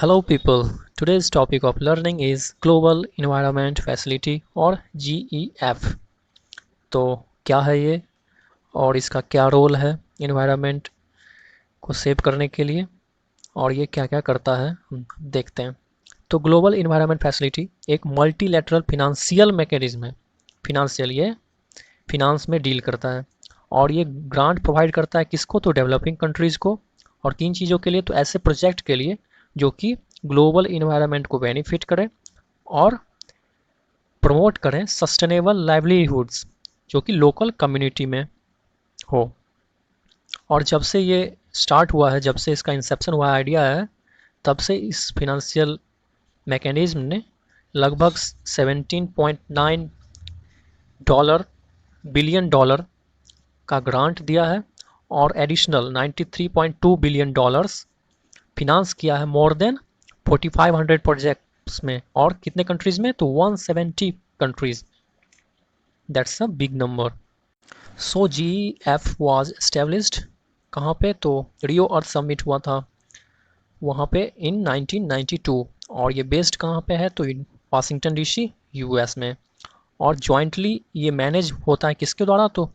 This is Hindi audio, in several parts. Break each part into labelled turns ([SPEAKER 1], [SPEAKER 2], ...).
[SPEAKER 1] Hello people, today's topic of learning is Global Environment Facility और GEF। तो क्या है ये और इसका क्या रोल है इन्वायरमेंट को सेव करने के लिए और ये क्या क्या करता है हम देखते हैं। तो ग्लोबल इन्वायरमेंट फैसिलिटी एक मल्टीलैटरल फिनेंशियल मैकेनिज्म है। फिनेंशियल ये फिनांस में डील करता है और ये ग्रांट प्रोवाइड करता है किसको, तो डेवलपिंग कंट्रीज़ को। और किन चीज़ों के लिए, तो ऐसे प्रोजेक्ट के लिए जो कि ग्लोबल इन्वायरमेंट को बेनिफिट करें और प्रमोट करें सस्टेनेबल लाइवलीहुड्स जो कि लोकल कम्युनिटी में हो। और जब से ये स्टार्ट हुआ है, जब से इसका इंसेप्शन हुआ आइडिया है, तब से इस फिनेंशियल मैकेनिज्म ने लगभग 17.9 डॉलर बिलियन डॉलर का ग्रांट दिया है और एडिशनल 93.2 बिलियन डॉलर्स फिनांस किया है मोर देन 4500 प्रोजेक्ट्स में। और कितने कंट्रीज में, तो 170 countries. That's a big number. So GEF was established कहाँ पे, तो रियो अर्थ समिट हुआ था वहाँ पे इन 1992। और ये बेस्ड कहाँ पे है, तो वाशिंगटन DC US में। और जॉइंटली ये मैनेज होता है किसके द्वारा, तो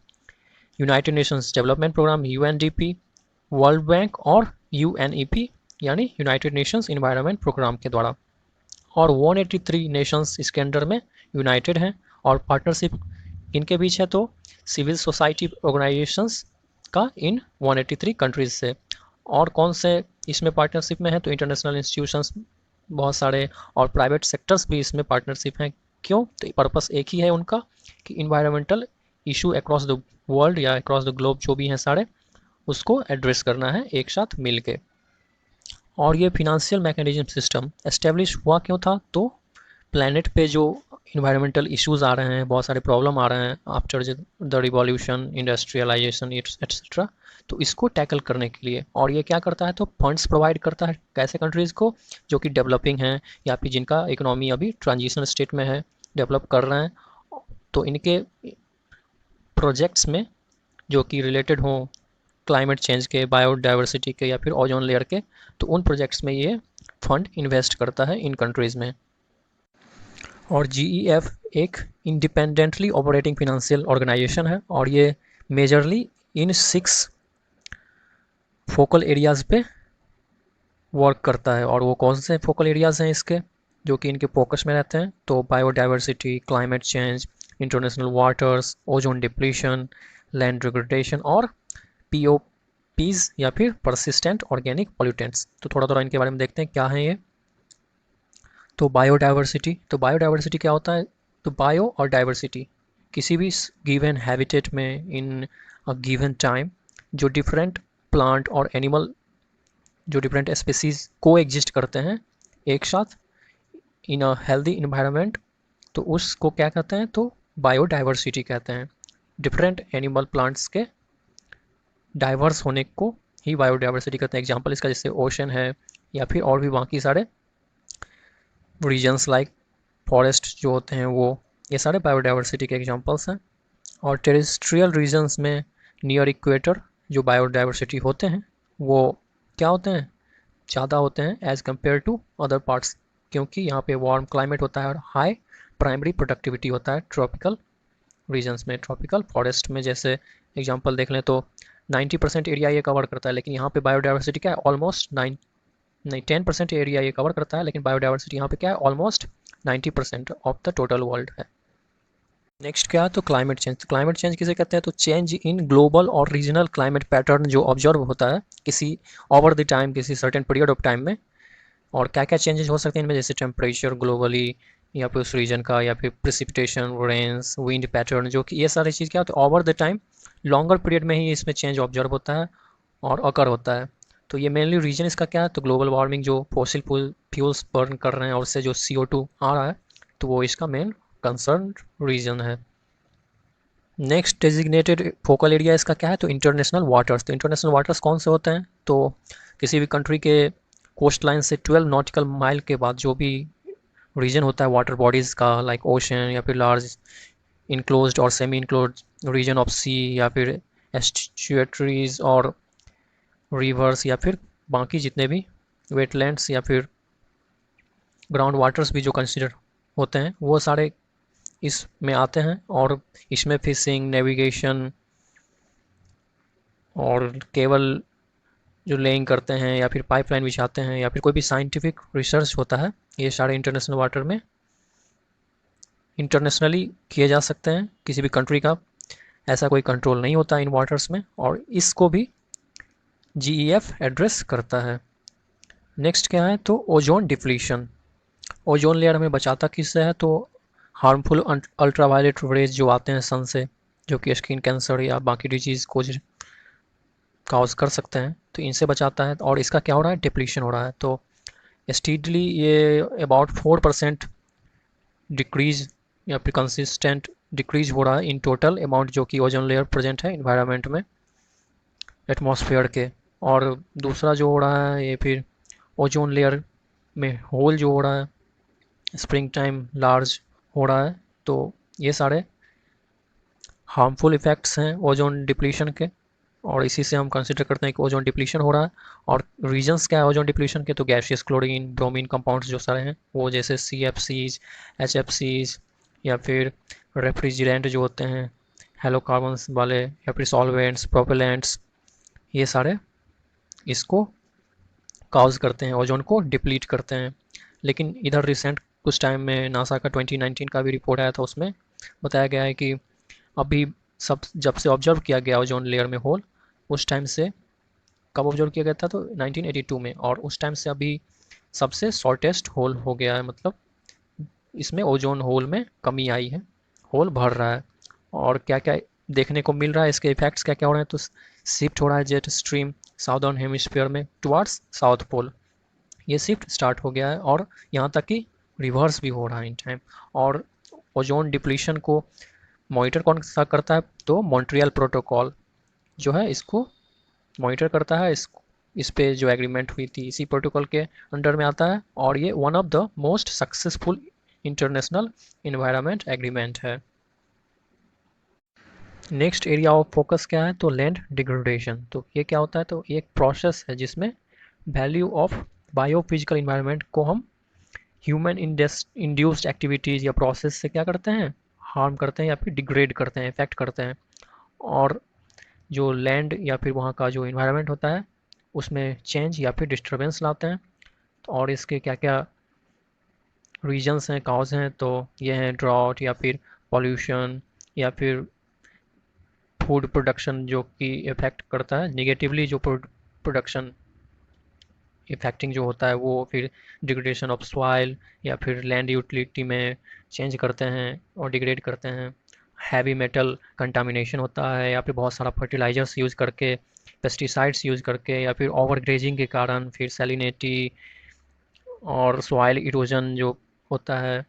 [SPEAKER 1] United Nations development programme UNDP, World Bank और UNEP यानी यूनाइटेड नेशंस इन्वायरमेंट प्रोग्राम के द्वारा। और 183 नेशंस इसके अंडर में यूनाइटेड हैं और पार्टनरशिप इनके बीच है, तो सिविल सोसाइटी ऑर्गेनाइजेशंस का इन 183 कंट्रीज से। और कौन से इसमें पार्टनरशिप में है, तो इंटरनेशनल इंस्टीट्यूशंस बहुत सारे और प्राइवेट सेक्टर्स भी इसमें पार्टनरशिप हैं। क्यों, तो पर्पस एक ही है उनका कि environmental issue across the world या अक्रॉस द ग्लोब जो भी हैं सारे, उसको एड्रेस करना है एक साथ मिल के। और ये फिनेंशियल मैकेनिज्म सिस्टम एस्टेब्लिश हुआ क्यों था, तो प्लैनेट पे जो इन्वायरमेंटल इश्यूज आ रहे हैं, बहुत सारे प्रॉब्लम आ रहे हैं after the revolution, industrialisation etcetera, तो इसको टैकल करने के लिए। और ये क्या करता है, तो फंड्स प्रोवाइड करता है कैसे कंट्रीज़ को, जो कि डेवलपिंग हैं या फिर जिनका इकोनॉमी अभी ट्रांजिशन स्टेट में है, डेवलप कर रहे हैं। तो इनके प्रोजेक्ट्स में जो कि रिलेटेड हों क्लाइमेट चेंज के, बायोडाइवर्सिटी के या फिर ओजोन लेयर के, तो उन प्रोजेक्ट्स में ये फंड इन्वेस्ट करता है इन कंट्रीज़ में। और GEF एक इंडिपेंडेंटली ऑपरेटिंग फिनेंशियल ऑर्गेनाइजेशन है और ये मेजरली इन 6 फोकल एरियाज़ पे वर्क करता है। और वो कौन से फोकल एरियाज़ हैं इसके जो कि इनके फोकस में रहते हैं, तो biodiversity, climate change, international waters, ozone depletion, land degradation और POPs या फिर परसिस्टेंट ऑर्गेनिक पॉल्यूटेंट्स। तो थोड़ा थोड़ा इनके बारे में देखते हैं क्या है ये। तो बायोडाइवर्सिटी क्या होता है, तो बायो और डाइवर्सिटी किसी भी गिवन हैबिटेट में इन अ गिवन टाइम जो डिफरेंट प्लांट और एनिमल, जो डिफरेंट स्पीसीज को एग्जिस्ट करते हैं एक साथ इन अ हेल्दी इन्वायरमेंट, तो उसको क्या कहते हैं, तो बायोडाइवर्सिटी कहते हैं। डिफरेंट एनिमल प्लांट्स के डाइवर्स होने को ही बायोडाइवर्सिटी कहते हैं। एग्जांपल इसका जैसे ओशन है या फिर और भी बाकी सारे रीजन्स लाइक फॉरेस्ट जो होते हैं, वो ये सारे बायोडाइवर्सिटी के एग्जांपल्स हैं। और टेरेस्ट्रियल रीजन्स में नियर इक्वेटर जो बायोडाइवर्सिटी होते हैं वो क्या होते हैं, ज़्यादा होते हैं as compare to other parts, क्योंकि यहाँ पे वार्म क्लाइमेट होता है और हाई प्राइमरी प्रोडक्टिविटी होता है ट्रॉपिकल रीजन्स में। ट्रॉपिकल फॉरेस्ट में जैसे एग्जांपल देख लें तो 90% एरिया ये कवर करता है, लेकिन यहाँ पे बायोडाइवर्सिटी क्या है, ऑलमोस्ट 10% एरिया ये कवर करता है, लेकिन बायोडाइवर्सिटी यहाँ पे क्या है, almost 90% of the total world है। नेक्स्ट क्या है, तो क्लाइमेट चेंज। तो क्लाइमेट चेंज किसे कहते हैं, तो चेंज इन ग्लोबल और रीजनल क्लाइमेट पैटर्न जो ऑब्जर्व होता है किसी ओवर द टाइम, किसी सर्टेन पीरियड ऑफ टाइम में। और क्या क्या चेंजेस हो सकते हैं इनमें, जैसे टेम्परेचर ग्लोबली या फिर उस रीजन का, या फिर प्रिसिपिटेशन, रेन्स, विंड पैटर्न, जो कि ये सारी चीज़ क्या होता है over the time longer period में ही इसमें चेंज ऑब्जर्व होता है और अकर होता है। तो ये मेनली रीजन इसका क्या है, तो ग्लोबल वार्मिंग जो फॉसिल फ्यूल्स बर्न कर रहे हैं और उससे जो CO2 आ रहा है, तो वो इसका मेन कंसर्न रीजन है। नेक्स्ट डेजिग्नेटेड फोकल एरिया इसका क्या है, तो इंटरनेशनल वाटर्स। तो इंटरनेशनल वाटर्स कौन से होते हैं, तो किसी भी कंट्री के कोस्ट लाइन से 12 नॉटिकल माइल के बाद जो भी रीजन होता है वाटर बॉडीज़ का, लाइक ओशन या फिर लार्ज इनक्लोज्ड और सेमी इनक्लोज्ड रीजन ऑफ सी, या फिर एस्चुएटरीज और रिवर्स, या फिर बाकी जितने भी वेटलैंड्स या फिर ग्राउंड वाटर्स भी जो कंसिडर होते हैं वो सारे इसमें आते हैं, और इसमें फिशिंग, नेविगेशन और केबल जो लेइंग करते हैं या फिर पाइपलाइन बिछाते हैं या फिर कोई भी साइंटिफिक रिसर्च होता है, ये सारे इंटरनेशनल वाटर में इंटरनेशनली किए जा सकते हैं। किसी भी कंट्री का ऐसा कोई कंट्रोल नहीं होता इन वाटर्स में, और इसको भी जीईएफ एड्रेस करता है। नेक्स्ट क्या है, तो ओजोन डिप्लीशन। ओजोन लेयर हमें बचाता किससे है, तो हार्मफुल अल्ट्रावायलेट रेज जो आते हैं सन से, जो कि स्किन कैंसर या बाकी डिजीज़ को काउज कर सकते हैं, तो इनसे बचाता है। और इसका क्या हो रहा है, डिप्लीशन हो रहा है। तो स्टीडली ये अबाउट 4% डिक्रीज या फिर कंसिस्टेंट डिक्रीज हो रहा है इन टोटल अमाउंट जो कि ओजोन लेयर प्रेजेंट है इन्वायरमेंट में, एटमॉस्फेयर के। और दूसरा जो हो रहा है, ये फिर ओजोन लेयर में होल जो हो रहा है, स्प्रिंग टाइम लार्ज हो रहा है। तो ये सारे हार्मफुल इफ़ेक्ट्स हैं ओजोन डिप्लीशन के, और इसी से हम कंसिडर करते हैं कि ओजोन डिप्लीशन हो रहा है। और रीजंस क्या है ओजोन डिप्लीशन के, तो गैसियस क्लोरीन ब्रोमीन कंपाउंड्स जो सारे हैं वो, जैसे CFCs, HFCs, या फिर रेफ्रिजरेंट जो होते हैं हेलोकार्बन्स वाले, या फिर सॉल्वेंट्स, प्रोपेलेंट्स, ये सारे इसको काउज करते हैं, ओजोन को डिप्लीट करते हैं। लेकिन इधर रिसेंट कुछ टाइम में नासा का 2019 का भी रिपोर्ट आया था, उसमें बताया गया है कि अभी सब जब से ऑब्जर्व किया गया ओजोन लेयर में होल, उस टाइम से, कब ऑब्जर्व किया गया था, तो 1982 में, और उस टाइम से अभी सबसे शॉर्टेस्ट होल हो गया है। मतलब इसमें ओजोन होल में कमी आई है, होल भर रहा है। और क्या क्या देखने को मिल रहा है, इसके इफेक्ट्स क्या क्या हो रहे हैं, तो शिफ्ट हो रहा है जेट स्ट्रीम साउदर्न हेमिस्फीयर में टुवार्ड्स साउथ पोल, ये शिफ्ट स्टार्ट हो गया है, और यहाँ तक कि रिवर्स भी हो रहा है इन टाइम। और ओजोन डिप्लीशन को मॉनिटर कौन सा करता है, तो मॉन्ट्रियल प्रोटोकॉल जो है इसको मॉनिटर करता है। इस पे जो एग्रीमेंट हुई थी इसी प्रोटोकॉल के अंडर में आता है, और ये one of the most successful international environment agreement है। नेक्स्ट एरिया ऑफ फोकस क्या है, तो लैंड डिग्रेडेशन। तो ये क्या होता है, तो ये एक प्रोसेस है जिसमें वैल्यू ऑफ बायोफिजिकल इन्वायरमेंट को हम ह्यूमन इंड्यूस्ड एक्टिविटीज़ या प्रोसेस से क्या करते हैं, हार्म करते हैं या फिर डिग्रेड करते हैं, इफेक्ट करते हैं। और जो लैंड या फिर वहाँ का जो इन्वायरमेंट होता है उसमें चेंज या फिर डिस्टरबेंस लाते हैं। और इसके क्या क्या रीजंस हैं, काज हैं, तो ये हैं ड्रॉट, या फिर पॉल्यूशन, या फिर फूड प्रोडक्शन जो कि इफ़ेक्ट करता है निगेटिवली, जो प्रोडक्शन इफेक्टिंग जो होता है वो, फिर डिग्रेडेशन ऑफ सॉइल या फिर लैंड यूटिलिटी में चेंज करते हैं और डिग्रेड करते हैं। हैवी मेटल कंटामिनेशन होता है, या फिर बहुत सारा फर्टिलाइजर्स यूज़ करके, पेस्टिसाइड्स यूज़ करके, या फिर ओवर ग्रेजिंग के कारण फिर सैलिनिटी और सॉइल इरोजन जो होता है,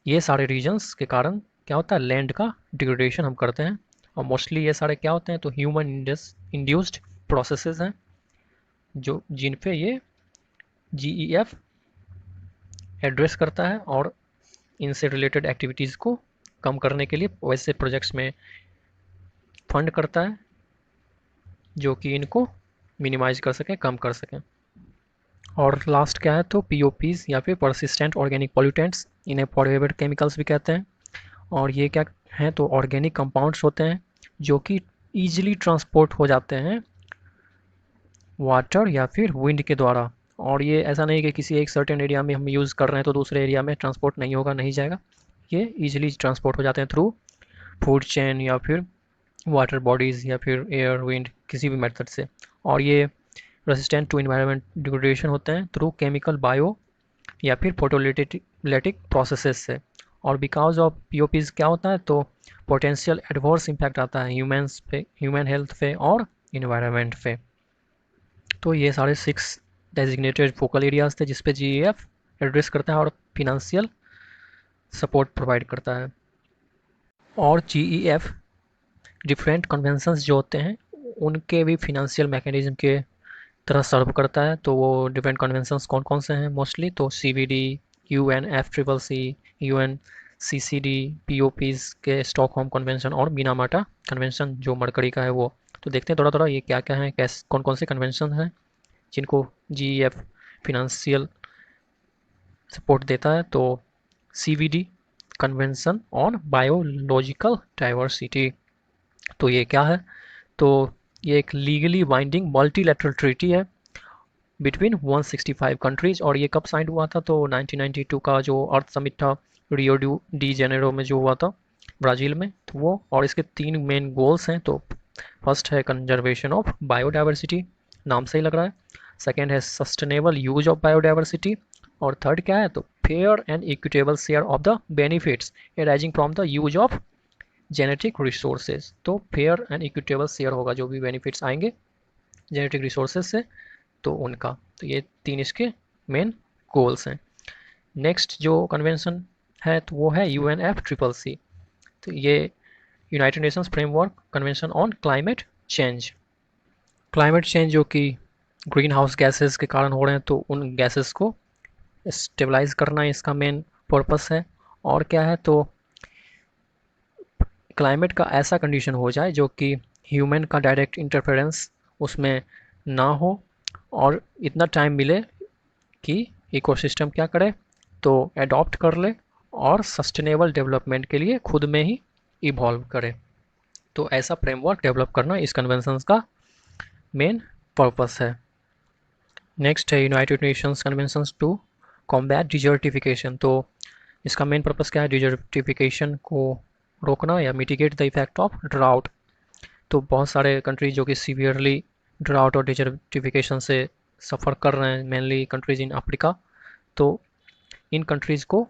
[SPEAKER 1] ये सारे रीजंस के कारण क्या होता है, लैंड का डिग्रेडेशन हम करते हैं। और मोस्टली ये सारे क्या होते हैं, तो ह्यूमन इंड्यूस्ड प्रोसेसेस हैं जो जिन पे ये जीईएफ एड्रेस करता है, और इनसे रिलेटेड एक्टिविटीज़ को कम करने के लिए वैसे प्रोजेक्ट्स में फंड करता है जो कि इनको मिनिमाइज कर सकें, कम कर सकें। और लास्ट क्या है, तो पीओपीज या फिर परसिस्टेंट ऑर्गेनिक पॉल्यूटेंट्स, इन्हें फॉरएवर केमिकल्स भी कहते हैं। और ये क्या हैं, तो ऑर्गेनिक कंपाउंड्स होते हैं जो कि ईजिली ट्रांसपोर्ट हो जाते हैं वाटर या फिर विंड के द्वारा। और ये ऐसा नहीं कि किसी एक सर्टेन एरिया में हम यूज़ कर रहे हैं तो दूसरे एरिया में ट्रांसपोर्ट नहीं होगा, नहीं जाएगा। ये ईजिली ट्रांसपोर्ट हो जाते हैं थ्रू फूड चेन या फिर वाटर बॉडीज़ या फिर एयर विंड, किसी भी मेथड से। और ये रेसिस्टेंट टू इन्वायरमेंट डिग्रेडेशन होते हैं थ्रू केमिकल, बायो या फिर फोटोलिटिक प्रोसेसेस से। और बिकॉज ऑफ पीओपीज क्या होता है, तो पोटेंशियल एडवर्स इम्पैक्ट आता है ह्यूमंस पे, ह्यूमन हेल्थ पे और इन्वायरमेंट पे। तो ये सारे 6 डेजिग्नेटेड फोकल एरियाज थे जिस पे जीईएफ एड्रेस करता है और फिनंशियल सपोर्ट प्रोवाइड करता है। और जीईएफ डिफरेंट कन्वेंशंस जो होते हैं उनके भी फिनंशियल मैकेनिज्म के तरह सर्व करता है। तो वो डिफरेंट कन्वेंशंस कौन कौन से हैं मोस्टली, तो सीवीडी, UNFCCC, UNCCD, पीओपीज के स्टॉकहोम कन्वेंशन और मिनामाटा कन्वेंशन जो मरकरी का है वो। तो देखते हैं थोड़ा थोड़ा ये क्या क्या है, कैसे कौन कौन से कन्वेंशन हैं जिनको जीईएफ फिनंशियल सपोर्ट देता है। तो CVD convention on biological diversity, तो ये क्या है? तो ये एक लीगली बाइंडिंग मल्टीलैटरल ट्रीटी है बिटवीन 165 कंट्रीज, और ये कब साइन हुआ था? तो 1992 का जो अर्थ समिट था रियो डी जेनेरो में जो हुआ था ब्राज़ील में, तो वो, और इसके 3 मेन गोल्स हैं। तो फर्स्ट है कंजर्वेशन ऑफ बायोडाइवर्सिटी, नाम से ही लग रहा है। सेकेंड है सस्टेनेबल यूज ऑफ बायोडाइवर्सिटी, और थर्ड क्या है? तो fair and equitable share of the benefits arising from the use of genetic resources. तो फेयर एंड इक्विटेबल शेयर होगा जो भी बेनिफिट्स आएंगे जेनेटिक रिसोर्सेज से, तो उनका। तो ये 3 इसके मेन गोल्स हैं। नेक्स्ट जो कन्वेंशन है तो वो है UNFCCC। तो ये United Nations framework convention on climate change. Climate change जो कि ग्रीन हाउस गैसेस के कारण हो रहे हैं, तो उन गैसेस को स्टेबलाइज करना इसका मेन पर्पस है। और क्या है? तो क्लाइमेट का ऐसा कंडीशन हो जाए जो कि ह्यूमन का डायरेक्ट इंटरफेरेंस उसमें ना हो, और इतना टाइम मिले कि इकोसिस्टम क्या करे? तो एडॉप्ट कर ले और सस्टेनेबल डेवलपमेंट के लिए खुद में ही इवॉल्व करे। तो ऐसा फ्रेमवर्क डेवलप करना इस कन्वेंशन का मेन पर्पस है। नेक्स्ट है United Nations conventions to combat desertification. तो इसका मेन पर्पस क्या है? डिजर्टिफिकेशन को रोकना या mitigate the effect of drought. तो बहुत सारे कंट्रीज जो कि सीवियरली ड्राउट और डिजर्टिफिकेशन से सफ़र कर रहे हैं, मेनली कंट्रीज इन अफ्रीका। तो इन कंट्रीज़ को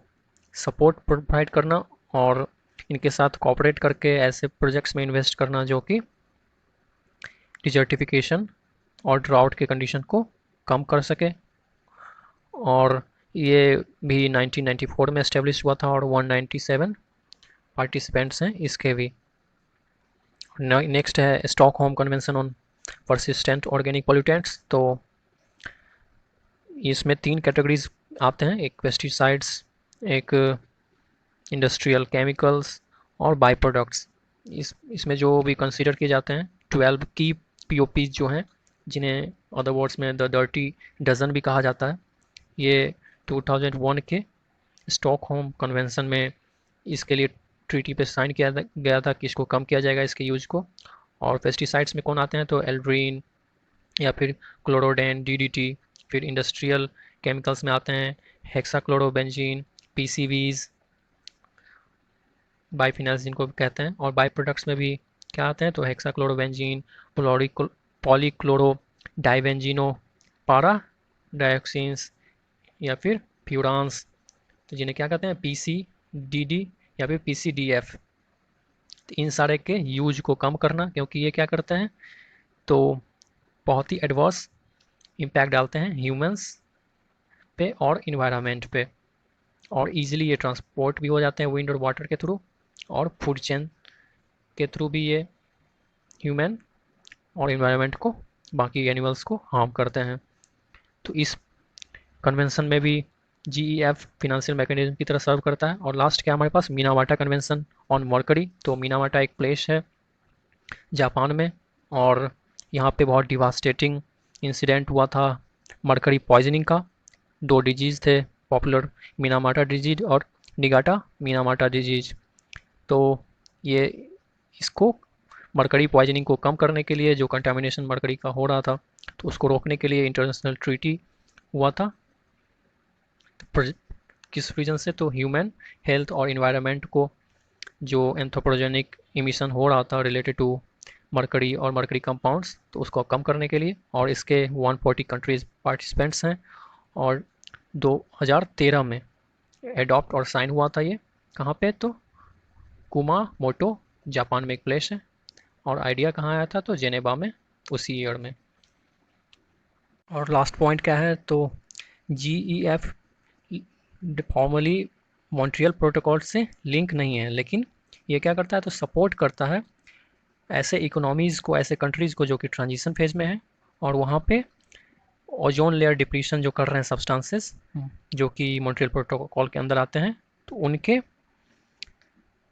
[SPEAKER 1] सपोर्ट प्रोवाइड करना और इनके साथ कोऑपरेट करके ऐसे प्रोजेक्ट्स में इन्वेस्ट करना जो कि डिजर्टिफिकेशन और ड्राउट के कंडीशन को कम कर सके। और ये भी 1994 में एस्टेब्लिश हुआ था और 197 पार्टिसिपेंट्स हैं इसके भी। नेक्स्ट है Stockholm convention on persistent organic pollutants. तो इसमें 3 कैटेगरीज आते हैं, एक पेस्टिसाइड्स, एक इंडस्ट्रियल केमिकल्स और बाई प्रोडक्ट्स। इसमें जो भी कंसीडर किए जाते हैं 12 की POPs जो हैं, जिन्हें अदर वर्ड्स में द डर्टी डजन भी कहा जाता है। ये 2001 के स्टॉकहोम कन्वेंशन में इसके लिए ट्रीटी पे साइन किया गया था कि इसको कम किया जाएगा इसके यूज को। और पेस्टिसाइड्स में कौन आते हैं? तो एल्ड्रीन या फिर क्लोरोडेन, DDT। फिर इंडस्ट्रियल केमिकल्स में आते हैं हेक्साक्लोरोबेंजीन, PCBs, बाईफिनाइल्स जिनको कहते हैं। और बाई प्रोडक्ट्स में भी क्या आते हैं? तो हेक्साक्लोरोबेंजीन, पॉलीक्लोरो डाइबेंजीनो, पारा डायोक्सिन्स या फिर फ्यूरांस, तो जिन्हें क्या कहते हैं? PCDD या फिर PCDF। तो इन सारे के यूज को कम करना, क्योंकि ये क्या करते हैं? तो बहुत ही एडवर्स इम्पैक्ट डालते हैं ह्यूमंस पे और इन्वायरमेंट पे, और इजीली ये ट्रांसपोर्ट भी हो जाते हैं विंड और वाटर के थ्रू, और फूड चेन के थ्रू भी ये ह्यूमन और इन्वायरमेंट को, बाकी एनिमल्स को हार्म करते हैं। तो इस कन्वेंशन में भी GEF फिनेंशियल मैकेनिज्म की तरह सर्व करता है। और लास्ट क्या हमारे पास? Minamata convention on mercury. तो मिनामाटा एक प्लेस है जापान में, और यहाँ पे बहुत डिवास्टेटिंग इंसिडेंट हुआ था मर्करी पॉइजनिंग का। 2 डिजीज़ थे पॉपुलर, मिनामाटा डिजीज और निगाटा मिनामाटा डिजीज। तो ये इसको मरकरी पॉइजनिंग को कम करने के लिए, जो कंटामिनेशन मरकरी का हो रहा था, तो उसको रोकने के लिए इंटरनेशनल ट्रीटी हुआ था। किस रीजन से? तो ह्यूमन हेल्थ और इन्वायरमेंट को जो एंथ्रोपोजेनिक इमिशन हो रहा था रिलेटेड टू मरकरी और मरकरी कंपाउंड्स, तो उसको कम करने के लिए। और इसके 140 कंट्रीज पार्टिसिपेंट्स हैं, और 2013 में एडॉप्ट और साइन हुआ था ये। कहाँ पे? तो कुमामोटो जापान में एक प्लेस है। और आइडिया कहाँ आया था? तो जेनेवा में, उसी ईयर में। और लास्ट पॉइंट क्या है? तो GEF फॉर्मली मॉन्ट्रियल प्रोटोकॉल से लिंक नहीं है, लेकिन ये क्या करता है? तो सपोर्ट करता है ऐसे इकोनॉमीज़ को, ऐसे कंट्रीज़ को जो कि ट्रांजिशन फेज में है, और वहाँ पे ओजोन लेयर डिप्लीशन जो कर रहे हैं सब्सटेंसेस जो कि मॉन्ट्रियल प्रोटोकॉल के अंदर आते हैं, तो उनके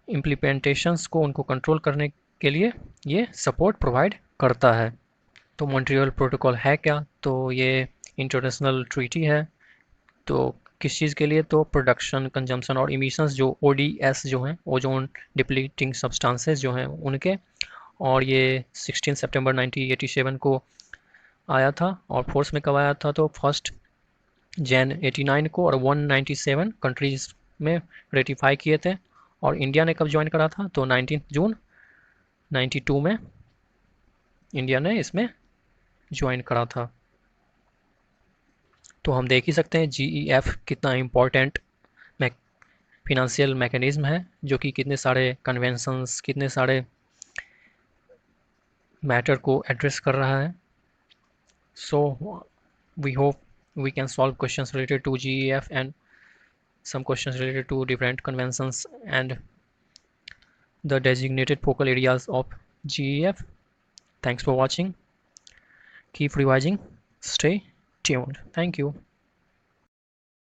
[SPEAKER 1] इम्प्लीमेंटेशंस को, उनको कंट्रोल करने के लिए ये सपोर्ट प्रोवाइड करता है। तो मॉन्ट्रियल प्रोटोकॉल है क्या? तो ये इंटरनेशनल ट्रीटी है। तो किस चीज़ के लिए, तो प्रोडक्शन, कंजम्पशन और इमिशंस जो ODS जो हैं, ओजोन डिप्लीटिंग सब्सटेंसेस जो हैं उनके। और ये 16 सितंबर 1987 को आया था। और फोर्स में कब आया था, तो 1 जन 89 को, और 197 कंट्रीज में रेटिफाई किए थे। और इंडिया ने कब ज्वाइन करा था, तो 19 जून 92 में इंडिया ने इसमें ज्वाइन करा था। तो हम देख ही सकते हैं GEF कितना इम्पोर्टेंट फिनेंशियल मैकेनिज्म है, जो कि कितने सारे कन्वेंशंस, कितने सारे मैटर को एड्रेस कर रहा है। So we hope we can solve questions related to GEF and some questions related to different conventions and the designated focal areas of GEF. Thanks for watching. Keep revising. Stay tuned. Thank you.